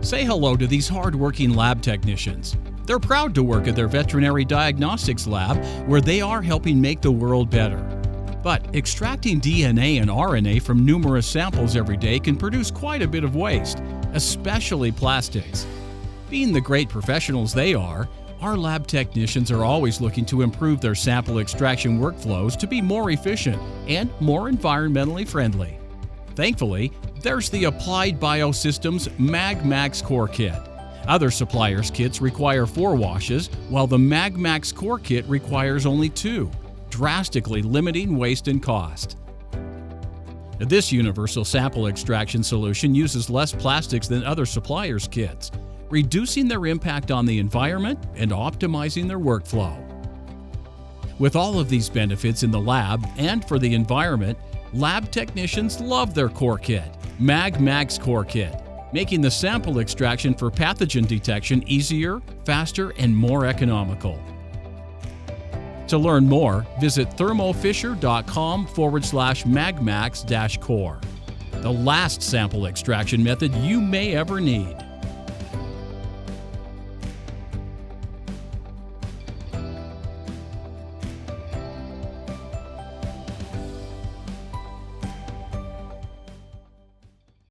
Say hello to these hard-working lab technicians. They're proud to work at their veterinary diagnostics lab where they are helping make the world better. But extracting DNA and RNA from numerous samples every day can produce quite a bit of waste, especially plastics. Being the great professionals they are, our lab technicians are always looking to improve their sample extraction workflows to be more efficient and more environmentally friendly. Thankfully, there's the Applied Biosystems MagMAX CORE kit. Other suppliers' kits require 4 washes, while the MagMAX CORE kit requires only 2, drastically limiting waste and cost. This universal sample extraction solution uses less plastics than other suppliers' kits, reducing their impact on the environment and optimizing their workflow. With all of these benefits in the lab and for the environment, lab technicians love their core kit, MagMAX CORE kit, making the sample extraction for pathogen detection easier, faster, and more economical. To learn more, visit thermofisher.com/magmax-core, the last sample extraction method you may ever need.